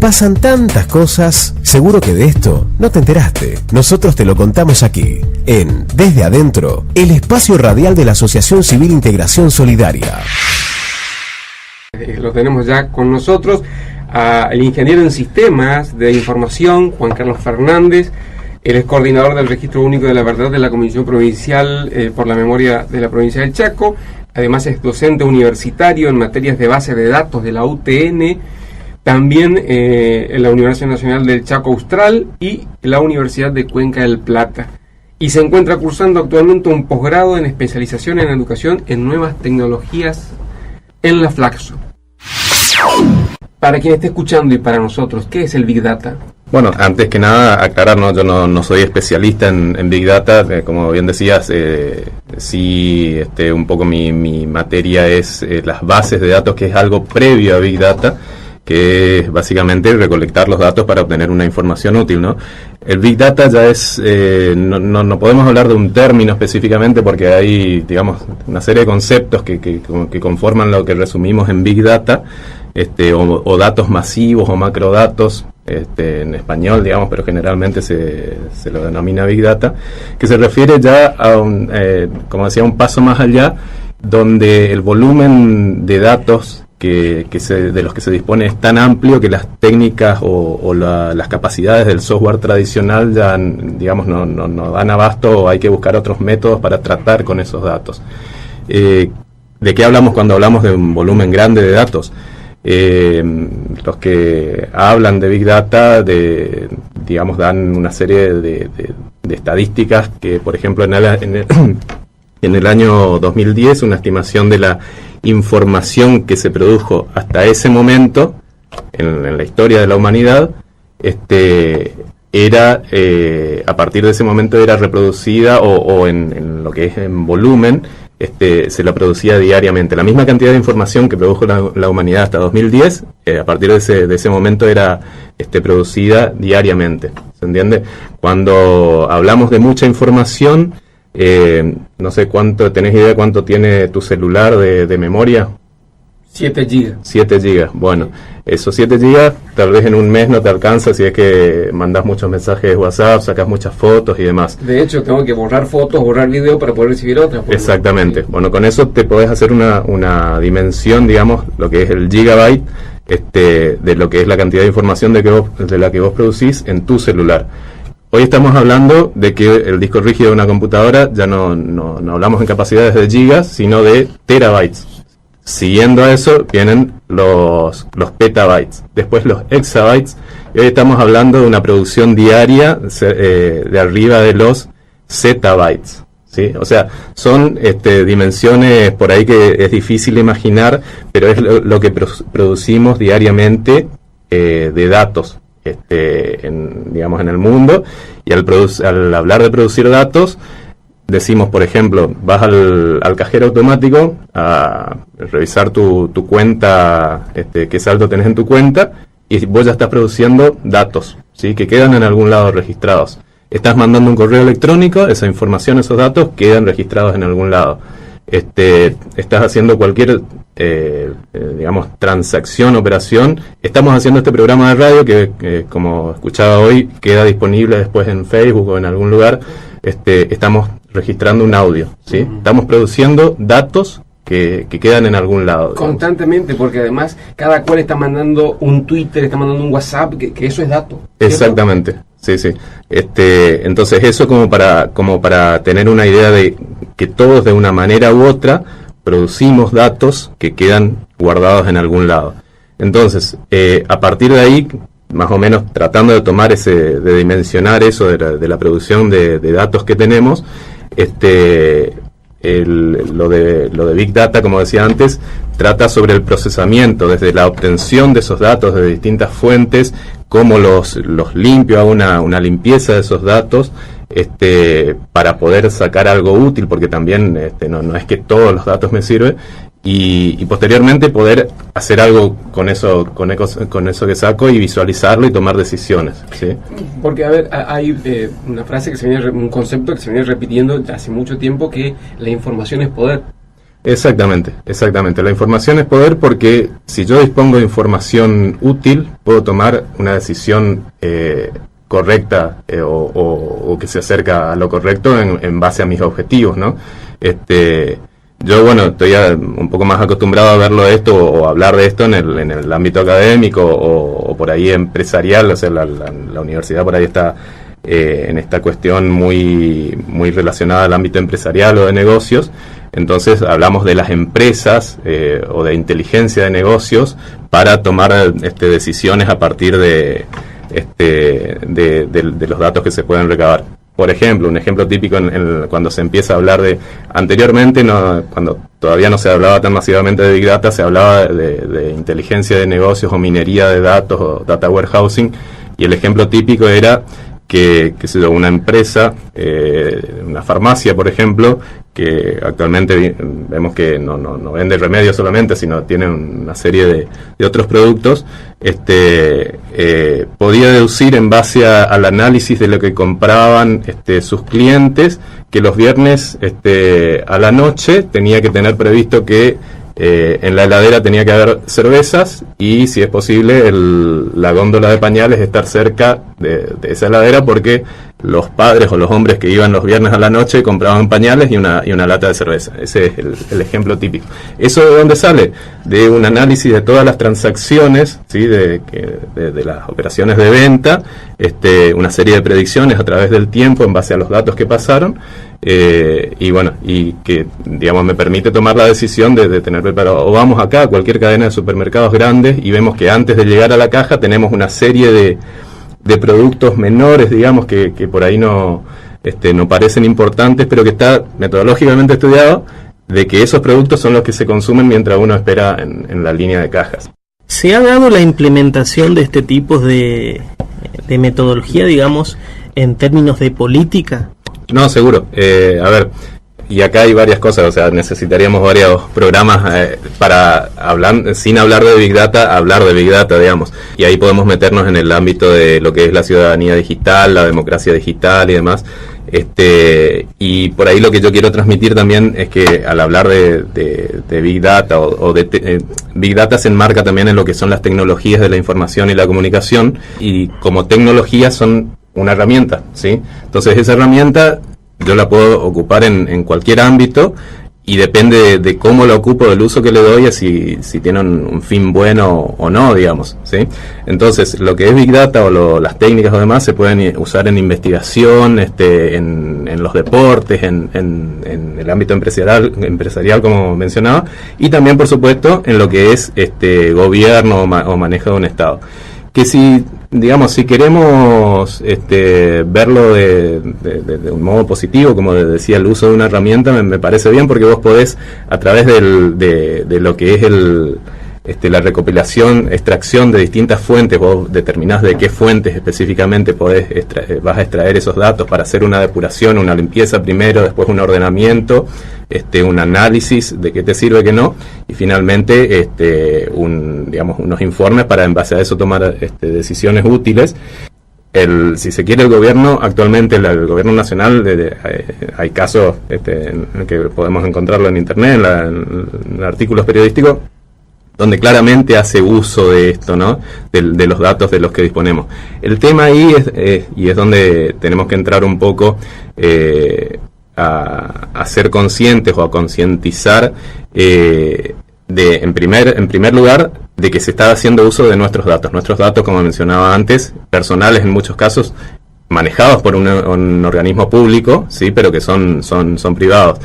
pasan tantas cosas, seguro que de esto no te enteraste. Nosotros te lo contamos aquí, en Desde Adentro, el espacio radial de la Asociación Civil Integración Solidaria. Lo tenemos ya con nosotros, el ingeniero en sistemas de información, Juan Carlos Fernández. Él es coordinador del Registro Único de la Verdad de la Comisión Provincial por la Memoria de la Provincia del Chaco. Además es docente universitario en materias de base de datos de la UTN, también en la Universidad Nacional del Chaco Austral y la Universidad de Cuenca del Plata. Y se encuentra cursando actualmente un posgrado en especialización en educación en nuevas tecnologías en la Flaxo. Para quien esté escuchando y para nosotros, ¿qué es el Big Data? Bueno, antes que nada, aclarar, ¿no? Yo no soy especialista en Big Data, como bien decías, sí, un poco mi materia es las bases de datos, que es algo previo a Big Data, que es básicamente recolectar los datos para obtener una información útil, ¿no? El Big Data ya es, no podemos hablar de un término específicamente porque hay, digamos, una serie de conceptos que conforman lo que resumimos en Big Data, o datos masivos o macrodatos, en español, digamos, pero generalmente se lo denomina Big Data, que se refiere ya a como decía, un paso más allá, donde el volumen de datos de los que se dispone es tan amplio que las técnicas o las capacidades del software tradicional ya, digamos, no dan abasto, o hay que buscar otros métodos para tratar con esos datos. ¿De qué hablamos cuando hablamos de un volumen grande de datos? Los que hablan de Big Data, digamos, dan una serie de estadísticas que, por ejemplo, en el año 2010, una estimación de la información que se produjo hasta ese momento en la historia de la humanidad, era a partir de ese momento era reproducida o en lo que es en volumen, se la producía diariamente. La misma cantidad de información que produjo la humanidad hasta 2010, a partir de ese momento era producida diariamente. ¿Se entiende? Cuando hablamos de mucha información, no sé ¿tenés idea cuánto tiene tu celular de memoria? 7 gigas. 7 gigas, bueno, esos 7 gigas tal vez en un mes no te alcanza si es que mandás muchos mensajes de WhatsApp, sacas muchas fotos y demás. De hecho, tengo que borrar fotos, borrar video para poder recibir otras. Exactamente, bueno, con eso te podés hacer una dimensión, digamos, lo que es el gigabyte, de lo que es la cantidad de información de la que vos producís en tu celular. Hoy estamos hablando de que el disco rígido de una computadora ya no hablamos en capacidades de gigas, sino de terabytes. Siguiendo a eso vienen los petabytes, después los exabytes, y hoy estamos hablando de una producción diaria de arriba de los zettabytes, ¿sí? O sea, son dimensiones por ahí que es difícil imaginar, pero es lo que producimos diariamente de datos, digamos, en el mundo. Y al hablar de producir datos, decimos, por ejemplo, vas al cajero automático a revisar tu cuenta, qué saldo tenés en tu cuenta, y vos ya estás produciendo datos, ¿sí? Que quedan en algún lado registrados. Estás mandando un correo electrónico, esa información, esos datos quedan registrados en algún lado. Estás haciendo cualquier, digamos, transacción, operación. Estamos haciendo este programa de radio que como escuchaba hoy, queda disponible después en Facebook o en algún lugar. Estamos registrando un audio, ¿sí? Estamos produciendo datos que quedan en algún lado. Constantemente, porque además cada cual está mandando un Twitter, está mandando un WhatsApp, que eso es dato. Exactamente, sí. Entonces eso como para tener una idea de que todos de una manera u otra producimos datos que quedan guardados en algún lado. Entonces, a partir de ahí, más o menos tratando de tomar de dimensionar eso de la producción de datos que tenemos, lo de Big Data, como decía antes, trata sobre el procesamiento, desde la obtención de esos datos de distintas fuentes, cómo los limpio, hago una limpieza de esos datos, para poder sacar algo útil, porque también no es que todos los datos me sirven, y posteriormente poder hacer algo con eso que saco y visualizarlo y tomar decisiones, ¿sí? Porque, a ver, hay una frase un concepto que se viene repitiendo hace mucho tiempo, que la información es poder. Exactamente. La información es poder, porque si yo dispongo de información útil, puedo tomar una decisión correcta o que se acerca a lo correcto en base a mis objetivos, ¿no? Yo, bueno, estoy un poco más acostumbrado a verlo esto o hablar de esto en el ámbito académico o por ahí empresarial. O sea, la universidad por ahí está en esta cuestión muy relacionada al ámbito empresarial o de negocios. Entonces hablamos de las empresas o de inteligencia de negocios para tomar decisiones a partir de los datos que se pueden recabar. Por ejemplo, un ejemplo típico cuando se empieza a hablar anteriormente, cuando todavía no se hablaba tan masivamente de Big Data, se hablaba de inteligencia de negocios o minería de datos o data warehousing, y el ejemplo típico era que una empresa, una farmacia, por ejemplo, que actualmente vemos que no vende remedios solamente, sino tiene una serie de otros productos, podía deducir en base al análisis de lo que compraban sus clientes, que los viernes a la noche tenía que tener previsto que en la heladera tenía que haber cervezas, y si es posible la góndola de pañales estar cerca de esa heladera, porque los padres o los hombres que iban los viernes a la noche compraban pañales y una lata de cerveza. Ese es el ejemplo típico. ¿Eso de dónde sale? De un análisis de todas las transacciones, ¿sí? de las operaciones de venta, una serie de predicciones a través del tiempo en base a los datos que pasaron, y que, digamos, me permite tomar la decisión de tener preparado. O vamos acá a cualquier cadena de supermercados grandes y vemos que antes de llegar a la caja tenemos una serie de productos menores, digamos, que por ahí no parecen importantes, pero que está metodológicamente estudiado, de que esos productos son los que se consumen mientras uno espera en la línea de cajas. ¿Se ha dado la implementación de este tipo de metodología, digamos, en términos de política? No, seguro. A ver, y acá hay varias cosas, o sea, necesitaríamos varios programas para hablar, sin hablar de Big Data, hablar de Big Data, digamos. Y ahí podemos meternos en el ámbito de lo que es la ciudadanía digital, la democracia digital y demás. Y por ahí lo que yo quiero transmitir también es que al hablar de Big Data Big Data se enmarca también en lo que son las tecnologías de la información y la comunicación, y como tecnologías son una herramienta, ¿sí? Entonces esa herramienta yo la puedo ocupar en cualquier ámbito, y depende de cómo la ocupo, del uso que le doy, si tiene un fin bueno o no, digamos, ¿sí? Entonces, lo que es Big Data o las técnicas o demás se pueden usar en investigación, en los deportes, en el ámbito empresarial, como mencionaba, y también, por supuesto, en lo que es gobierno o manejo de un Estado. Que si queremos verlo de un modo positivo, como decía, el uso de una herramienta me parece bien, porque vos podés, a través de lo que es la recopilación, extracción de distintas fuentes, vos determinás de qué fuentes específicamente vas a extraer esos datos para hacer una depuración, una limpieza primero, después un ordenamiento, un análisis de qué te sirve, qué no, y finalmente unos informes para en base a eso tomar decisiones útiles. Si se quiere, el gobierno, actualmente el gobierno nacional, hay casos en que podemos encontrarlo en internet, en artículos periodísticos, donde claramente hace uso de esto, ¿no? De los datos de los que disponemos. El tema ahí es donde tenemos que entrar un poco a ser conscientes o a concientizar en primer lugar, de que se está haciendo uso de nuestros datos, como mencionaba antes, personales en muchos casos, manejados por un organismo público, sí, pero que son privados.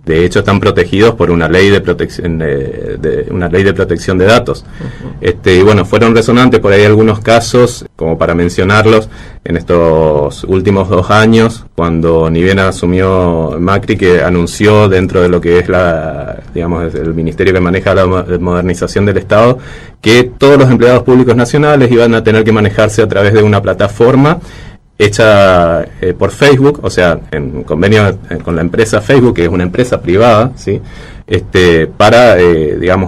De hecho, están protegidos por una ley de protección de datos. Uh-huh. Y bueno, fueron resonantes por ahí algunos casos, como para mencionarlos, en estos últimos 2 años, cuando ni bien asumió Macri, que anunció dentro de lo que es el ministerio que maneja la modernización del Estado, que todos los empleados públicos nacionales iban a tener que manejarse a través de una plataforma hecha por Facebook, o sea, en convenio con la empresa Facebook, que es una empresa privada, ¿sí? Para,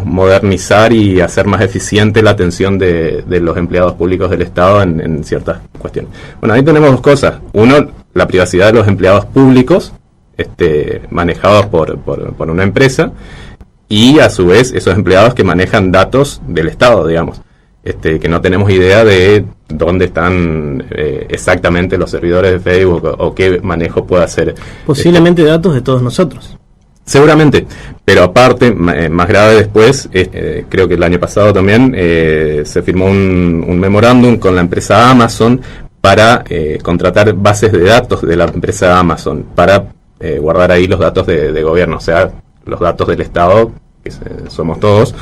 modernizar y hacer más eficiente la atención de los empleados públicos del Estado en ciertas cuestiones. Bueno, ahí tenemos 2 cosas. Uno, la privacidad de los empleados públicos, manejados por una empresa, y a su vez esos empleados que manejan datos del Estado, digamos, que no tenemos idea de dónde están exactamente los servidores de Facebook o qué manejo puede hacer. Posiblemente datos de todos nosotros. Seguramente, pero aparte, más grave después, creo que el año pasado también se firmó un memorándum con la empresa Amazon para contratar bases de datos de la empresa Amazon para guardar ahí los datos de gobierno, o sea, los datos del Estado, que somos todos.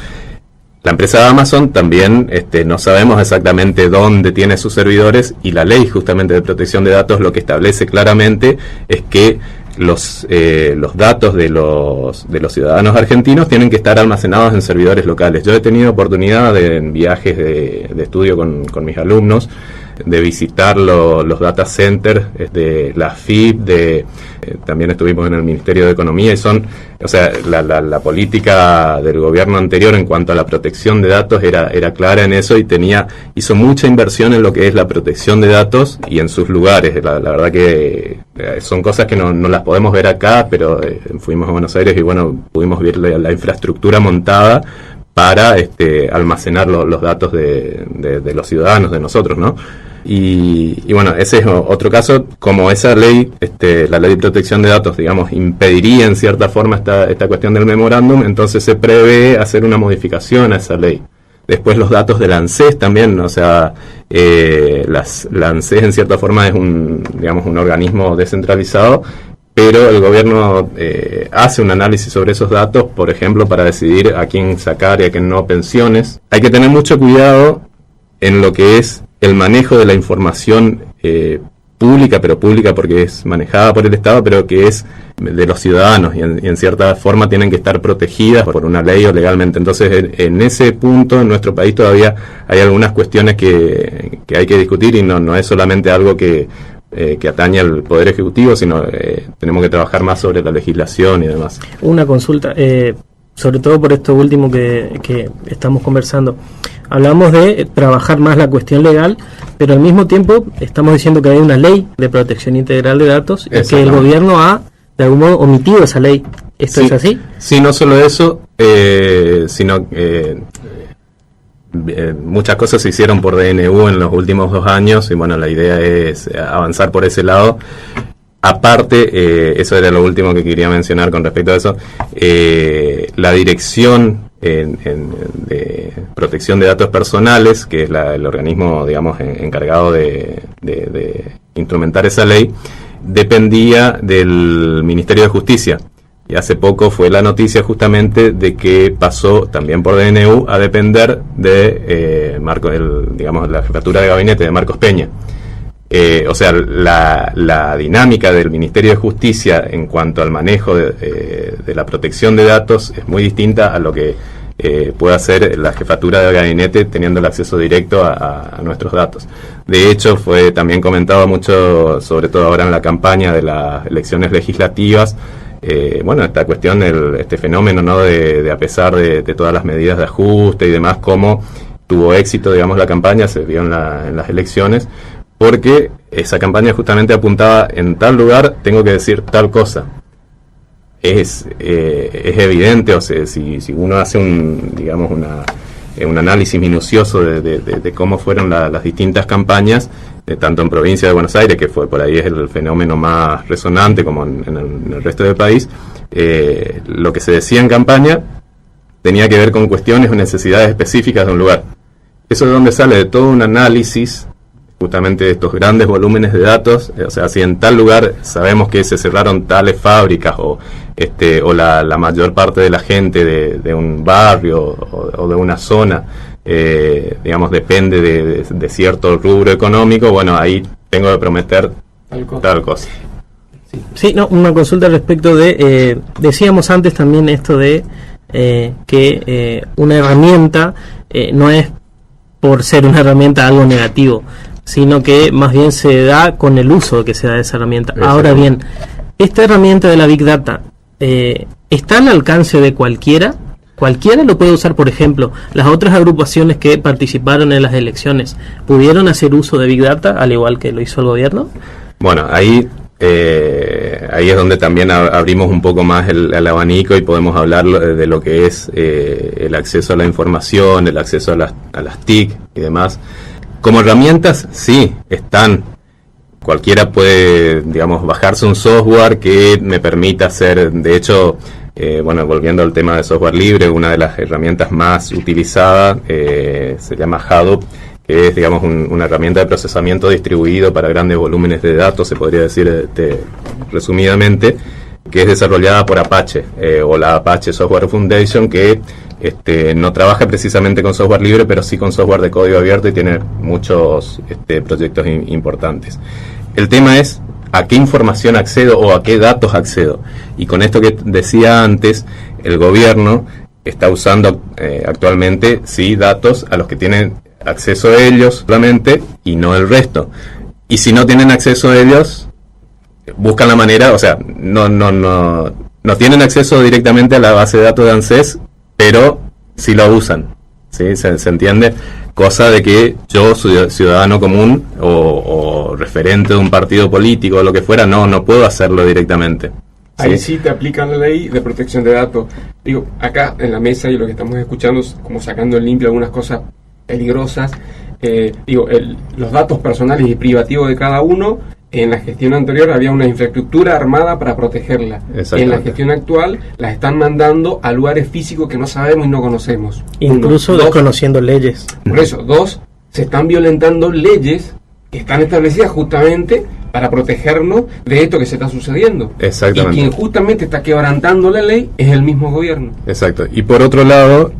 La empresa Amazon también no sabemos exactamente dónde tiene sus servidores, y la ley justamente de protección de datos lo que establece claramente es que los datos de los ciudadanos argentinos tienen que estar almacenados en servidores locales. Yo he tenido oportunidad en viajes de estudio con mis alumnos de visitar los data centers de la FIP, también estuvimos en el Ministerio de Economía, y la política del gobierno anterior en cuanto a la protección de datos era clara en eso, y hizo mucha inversión en lo que es la protección de datos y en sus lugares. La verdad que son cosas que no las podemos ver acá, pero fuimos a Buenos Aires y bueno, pudimos ver la infraestructura montada para almacenar los datos de los ciudadanos, de nosotros, ¿no? Y bueno, ese es otro caso. Como esa ley, la ley de protección de datos, digamos, impediría en cierta forma esta cuestión del memorándum, entonces se prevé hacer una modificación a esa ley. Después los datos de la ANSES también, o sea, la ANSES en cierta forma es un organismo descentralizado, pero el gobierno hace un análisis sobre esos datos, por ejemplo, para decidir a quién sacar y a quién no pensiones. Hay que tener mucho cuidado en lo que es el manejo de la información pública, pero pública porque es manejada por el Estado, pero que es de los ciudadanos, y en cierta forma tienen que estar protegidas por una ley o legalmente. Entonces, en ese punto, en nuestro país todavía hay algunas cuestiones que hay que discutir, y no es solamente algo que atañe al Poder Ejecutivo, sino tenemos que trabajar más sobre la legislación y demás. Una consulta, sobre todo por esto último que estamos conversando. Hablamos de trabajar más la cuestión legal, pero al mismo tiempo estamos diciendo que hay una ley de protección integral de datos y que el gobierno ha, de algún modo, omitido esa ley. ¿Esto es así? Sí, no solo eso, sino muchas cosas se hicieron por DNU en los últimos 2 años, y bueno, la idea es avanzar por ese lado. Aparte, eso era lo último que quería mencionar con respecto a eso, la Dirección de Protección de Datos Personales, que es el organismo, digamos, encargado de instrumentar esa ley, dependía del Ministerio de Justicia. Y hace poco fue la noticia justamente de que pasó también por DNU a depender de la jefatura de gabinete de Marcos Peña. O sea, la dinámica del Ministerio de Justicia en cuanto al manejo de la protección de datos es muy distinta a lo que puede hacer la jefatura de gabinete teniendo el acceso directo a nuestros datos. De hecho, fue también comentado mucho, sobre todo ahora en la campaña de las elecciones legislativas, esta cuestión, este fenómeno, ¿no?, de a pesar de todas las medidas de ajuste y demás, cómo tuvo éxito, digamos, la campaña, se vio en las elecciones, porque esa campaña justamente apuntaba en tal lugar, tengo que decir tal cosa. Es evidente, o sea, si uno hace un análisis minucioso de cómo fueron las distintas campañas, tanto en provincia de Buenos Aires, que por ahí es el fenómeno más resonante, como en el resto del país, lo que se decía en campaña tenía que ver con cuestiones o necesidades específicas de un lugar. Eso es donde sale de todo un análisis justamente de estos grandes volúmenes de datos, o sea, si en tal lugar sabemos que se cerraron tales fábricas o la mayor parte de la gente de un barrio o de una zona, digamos, depende de cierto rubro económico, bueno, ahí tengo que prometer tal cosa. Sí, no, una consulta al respecto de, decíamos antes también esto de que una herramienta no es por ser una herramienta algo negativo, sino que más bien se da con el uso que se da de esa herramienta. Ahora bien, esta herramienta de la Big Data está al alcance de cualquiera. Cualquiera lo puede usar. Por ejemplo, las otras agrupaciones que participaron en las elecciones, ¿pudieron hacer uso de Big Data al igual que lo hizo el gobierno? Bueno, ahí ahí es donde también abrimos un poco más el abanico y podemos hablar de lo que es el acceso a la información, el acceso a las TIC y demás. Como herramientas, sí, están. Cualquiera puede, digamos, bajarse un software que me permita hacer, de hecho, volviendo al tema de software libre, una de las herramientas más utilizadas se llama Hadoop, que es, digamos, una herramienta de procesamiento distribuido para grandes volúmenes de datos, se podría decir resumidamente, que es desarrollada por Apache, o la Apache Software Foundation, que no trabaja precisamente con software libre, pero sí con software de código abierto y tiene muchos proyectos importantes. El tema es a qué información accedo o a qué datos accedo. Y con esto que decía antes, el gobierno está usando actualmente, sí, datos a los que tienen acceso a ellos solamente y no el resto. Y si no tienen acceso a ellos, buscan la manera, o sea, no tienen acceso directamente a la base de datos de ANSES, pero sí lo usan, ¿sí? ¿Se entiende? Cosa de que yo, ciudadano común o referente de un partido político o lo que fuera, no puedo hacerlo directamente. Ahí sí te aplican la ley de protección de datos. Digo, acá en la mesa y lo que estamos escuchando es como sacando en limpio algunas cosas peligrosas. Los datos personales y privativos de cada uno, en la gestión anterior había una infraestructura armada para protegerla. En la gestión actual las están mandando a lugares físicos que no sabemos y no conocemos. Incluso desconociendo leyes. Por eso, se están violentando leyes que están establecidas justamente para protegernos de esto que se está sucediendo. Exactamente. Y quien justamente está quebrantando la ley es el mismo gobierno. Exacto. Y por otro lado,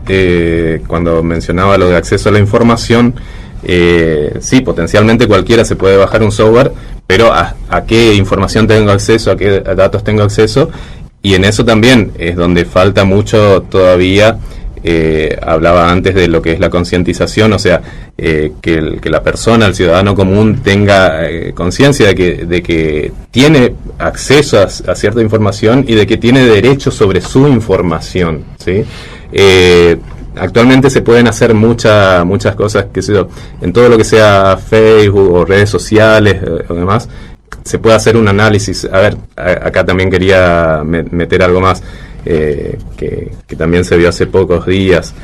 cuando mencionaba lo de acceso a la información, sí, potencialmente cualquiera se puede bajar un software, pero a qué información tengo acceso, a qué datos tengo acceso, y en eso también es donde falta mucho todavía. Hablaba antes de lo que es la concientización, o sea, que la persona, el ciudadano común, tenga conciencia de que tiene acceso a cierta información y de que tiene derecho sobre su información, ¿sí? Actualmente se pueden hacer muchas cosas, qué sé yo, en todo lo que sea Facebook o redes sociales o demás, se puede hacer un análisis. A ver, acá también quería meter algo más que también se vio hace pocos días.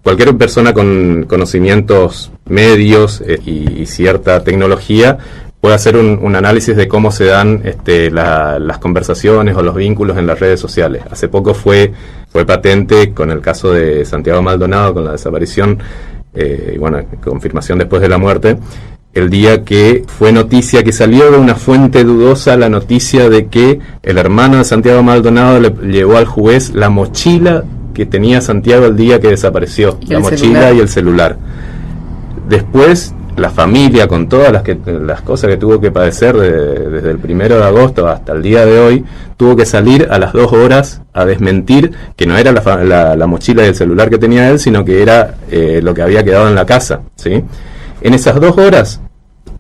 Cualquier persona con conocimientos medios y cierta tecnología puede hacer un análisis de cómo se dan las conversaciones o los vínculos en las redes sociales. Hace poco fue patente con el caso de Santiago Maldonado, con la desaparición y confirmación después de la muerte, el día que fue noticia, que salió de una fuente dudosa la noticia de que el hermano de Santiago Maldonado le llevó al juez la mochila que tenía Santiago el día que desapareció, la mochila y el celular. Después la familia, con todas las cosas que tuvo que padecer desde el 1 de agosto hasta el día de hoy, tuvo que salir a las 2 horas a desmentir que no era la mochila y el celular que tenía él, sino que era lo que había quedado en la casa, ¿sí? En esas 2 horas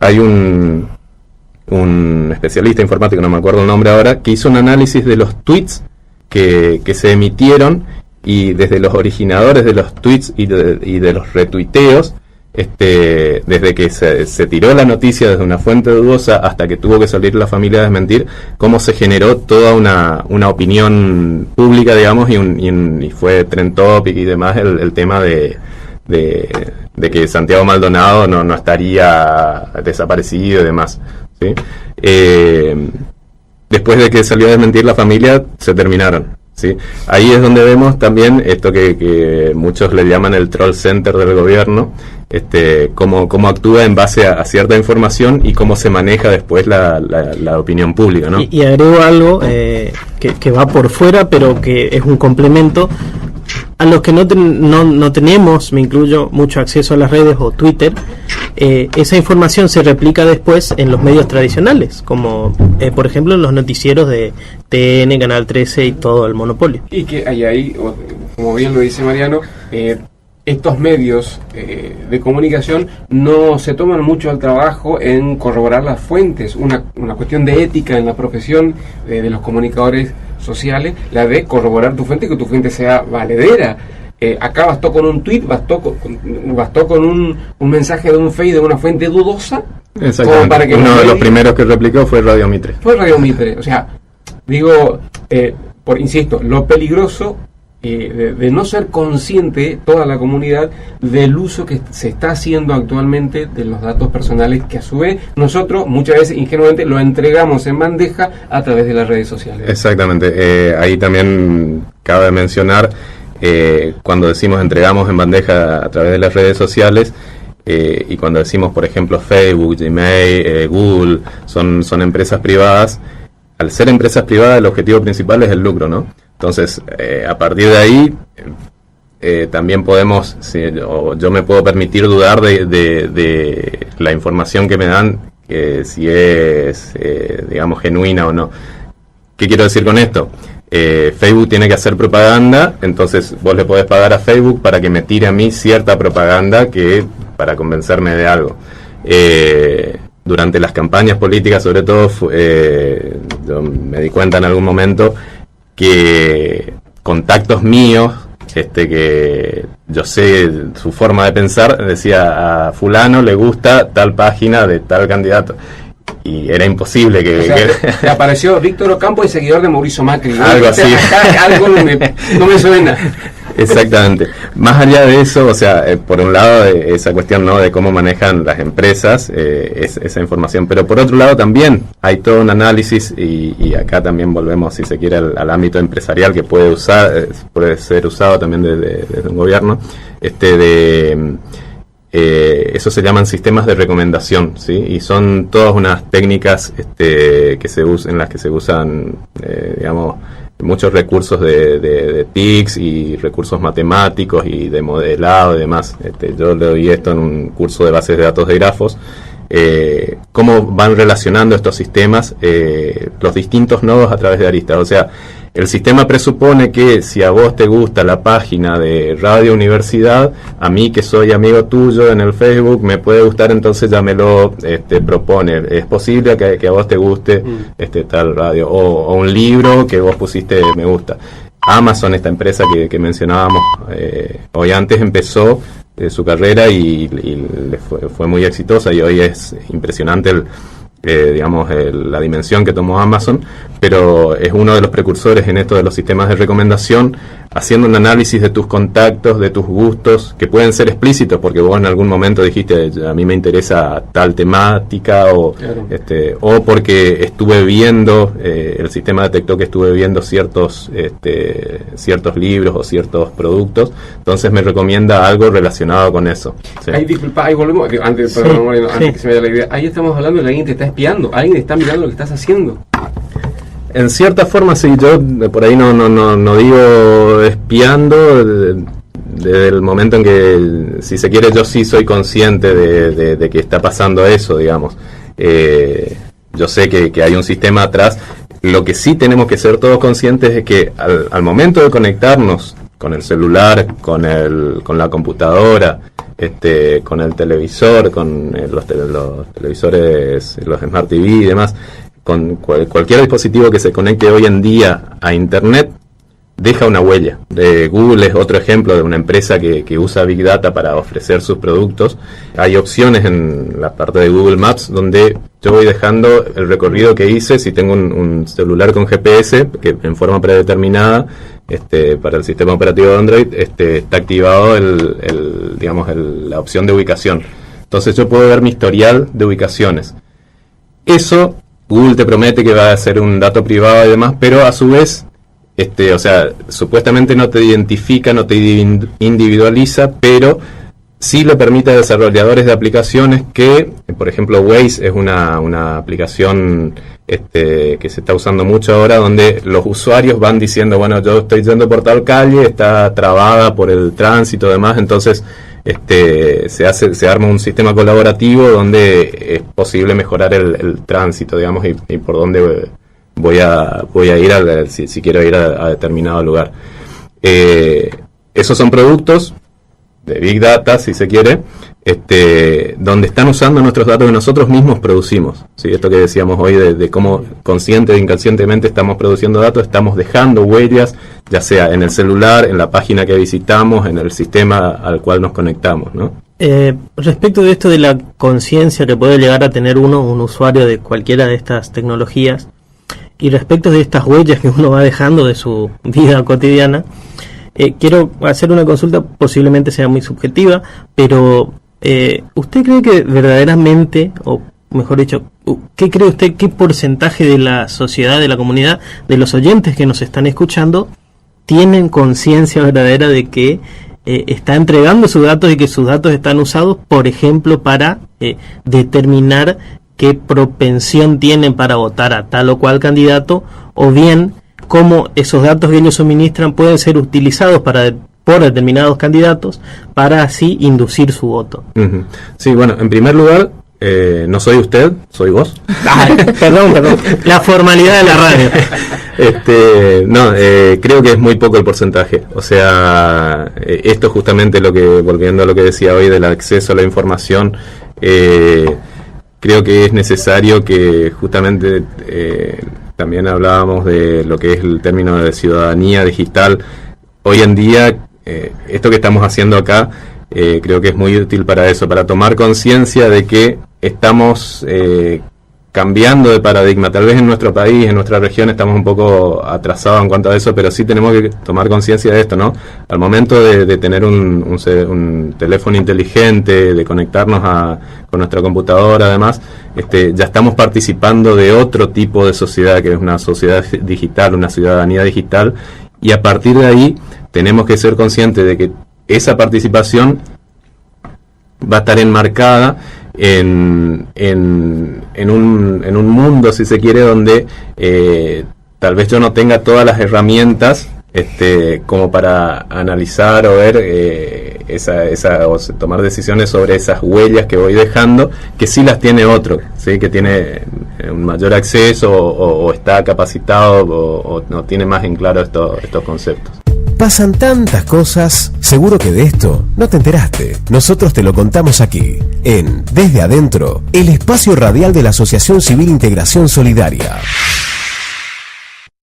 hay un especialista informático, no me acuerdo el nombre ahora, que hizo un análisis de los tweets que se emitieron, y desde los originadores de los tweets y de los retuiteos, desde que se tiró la noticia desde una fuente dudosa hasta que tuvo que salir la familia a desmentir, cómo se generó toda una opinión pública, digamos, y fue trend topic y demás el tema de que Santiago Maldonado no estaría desaparecido y demás, ¿sí? Después de que salió a desmentir la familia, se terminaron, ¿sí? Ahí es donde vemos también esto que muchos le llaman el troll center del gobierno, cómo actúa en base a cierta información y cómo se maneja después la opinión pública, ¿no? Y agrego algo que va por fuera, pero que es un complemento. A los que no tenemos, me incluyo, mucho acceso a las redes o Twitter, esa información se replica después en los medios tradicionales, como por ejemplo en los noticieros de TN, Canal 13 y todo el monopolio. Y que hay ahí, como bien lo dice Mariano, estos medios de comunicación no se toman mucho al trabajo en corroborar las fuentes, una cuestión de ética en la profesión de los comunicadores sociales, la de corroborar tu fuente y que tu fuente sea valedera. Acá bastó con un tweet, bastó con un mensaje de un Face de una fuente dudosa Exactamente. Como para que uno los de los medios- primeros que replicó fue Radio Mitre. Fue Radio Mitre. O sea, digo, insisto, lo peligroso de no ser consciente toda la comunidad del uso que se está haciendo actualmente de los datos personales, que a su vez nosotros muchas veces ingenuamente lo entregamos en bandeja a través de las redes sociales. Exactamente. Ahí también cabe mencionar, cuando decimos entregamos en bandeja a través de las redes sociales, y cuando decimos, por ejemplo, Facebook, Gmail, Google, son empresas privadas. Al ser empresas privadas, el objetivo principal es el lucro, ¿no? Entonces, a partir de ahí, también podemos, yo me puedo permitir dudar de la información que me dan, si es, digamos, genuina o no. ¿Qué quiero decir con esto? Facebook tiene que hacer propaganda, entonces vos le podés pagar a Facebook para que me tire a mí cierta propaganda para convencerme de algo. Durante las campañas políticas, sobre todo, yo me di cuenta en algún momento que contactos míos, que yo sé su forma de pensar, decía: a fulano le gusta tal página de tal candidato. Y era imposible que... O sea, te apareció Víctor Ocampo y seguidor de Mauricio Macri, ¿no? Algo así. Acá algo no me suena. Exactamente. Más allá de eso, o sea, por un lado esa cuestión, ¿no?, de cómo manejan las empresas esa información, pero por otro lado también hay todo un análisis, y acá también volvemos, si se quiere, al ámbito empresarial, que puede ser usado también desde un gobierno, eso se llaman sistemas de recomendación, ¿sí? Y son todas unas técnicas que se usan, en las que se usan, digamos, muchos recursos de TICs y recursos matemáticos y de modelado y demás. Yo le doy esto en un curso de bases de datos de grafos. Cómo van relacionando estos sistemas los distintos nodos a través de aristas. O sea, el sistema presupone que si a vos te gusta la página de Radio Universidad, a mí, que soy amigo tuyo en el Facebook, me puede gustar, entonces ya me lo propone. Es posible que a vos te guste tal radio, o un libro que vos pusiste me gusta. Amazon, esta empresa que mencionábamos hoy antes, empezó su carrera y le fue muy exitosa, y hoy es impresionante la dimensión que tomó Amazon, pero es uno de los precursores en esto de los sistemas de recomendación, haciendo un análisis de tus contactos, de tus gustos, que pueden ser explícitos, porque vos en algún momento dijiste: a mí me interesa tal temática, o claro, o porque estuve viendo, el sistema detectó que estuve viendo ciertos libros o ciertos productos, entonces me recomienda algo relacionado con eso. Sí. Ahí, disculpa, ahí volvemos, antes que se me vaya la idea, ahí estamos hablando de que alguien te está espiando, alguien está mirando lo que estás haciendo. En cierta forma, sí. Yo por ahí no digo espiando, desde el momento en que, si se quiere, yo sí soy consciente de que está pasando eso, digamos. Yo sé que hay un sistema atrás. Lo que sí tenemos que ser todos conscientes es que al momento de conectarnos con el celular, con la computadora, con el televisor, con los televisores, los Smart TV y demás, con cualquier dispositivo que se conecte hoy en día a Internet, deja una huella. Google es otro ejemplo de una empresa que usa Big Data para ofrecer sus productos. Hay opciones en la parte de Google Maps donde yo voy dejando el recorrido que hice. Si tengo un celular con GPS, que en forma predeterminada, para el sistema operativo de Android, está activado la opción de ubicación. Entonces yo puedo ver mi historial de ubicaciones. Eso Google te promete que va a ser un dato privado y demás, pero a su vez, o sea, supuestamente no te identifica, no te individualiza, pero sí le permite a desarrolladores de aplicaciones que, por ejemplo, Waze es una aplicación que se está usando mucho ahora, donde los usuarios van diciendo: bueno, yo estoy yendo por tal calle, está trabada por el tránsito y demás, entonces se arma un sistema colaborativo donde es posible mejorar el tránsito, digamos, y por dónde voy a ir si quiero ir a determinado lugar. Esos son productos de Big Data, si se quiere, donde están usando nuestros datos que nosotros mismos producimos, ¿sí? Esto que decíamos hoy de cómo consciente e inconscientemente estamos produciendo datos, estamos dejando huellas, ya sea en el celular, en la página que visitamos, en el sistema al cual nos conectamos, ¿no? Respecto de esto de la conciencia que puede llegar a tener un usuario de cualquiera de estas tecnologías, y respecto de estas huellas que uno va dejando de su vida cotidiana, quiero hacer una consulta, posiblemente sea muy subjetiva, pero ¿usted cree que verdaderamente, o mejor dicho, qué cree usted, qué porcentaje de la sociedad, de la comunidad, de los oyentes que nos están escuchando, tienen conciencia verdadera de que está entregando sus datos y que sus datos están usados, por ejemplo, para determinar qué propensión tienen para votar a tal o cual candidato, o bien cómo esos datos que ellos suministran pueden ser utilizados por determinados candidatos para así inducir su voto? Uh-huh. Sí, bueno, en primer lugar, no soy usted, soy vos. Perdón, la formalidad de la radio. Creo que es muy poco el porcentaje. O sea, esto es justamente volviendo a lo que decía hoy del acceso a la información, creo que es necesario que justamente también hablábamos de lo que es el término de ciudadanía digital. Hoy en día, esto que estamos haciendo acá, creo que es muy útil para eso, para tomar conciencia de que estamos cambiando de paradigma. Tal vez en nuestro país, en nuestra región, estamos un poco atrasados en cuanto a eso, pero sí tenemos que tomar conciencia de esto, ¿no? Al momento de tener un teléfono inteligente, de conectarnos con nuestra computadora, además, ya estamos participando de otro tipo de sociedad, que es una sociedad digital, una ciudadanía digital, y a partir de ahí tenemos que ser conscientes de que esa participación va a estar enmarcada en un mundo, si se quiere, donde tal vez yo no tenga todas las herramientas como para analizar o ver o tomar decisiones sobre esas huellas que voy dejando, que sí las tiene otro, ¿sí? Que tiene un mayor acceso o está capacitado o no tiene más en claro estos conceptos. Pasan tantas cosas, seguro que de esto no te enteraste. Nosotros te lo contamos aquí, en Desde Adentro, el espacio radial de la Asociación Civil Integración Solidaria.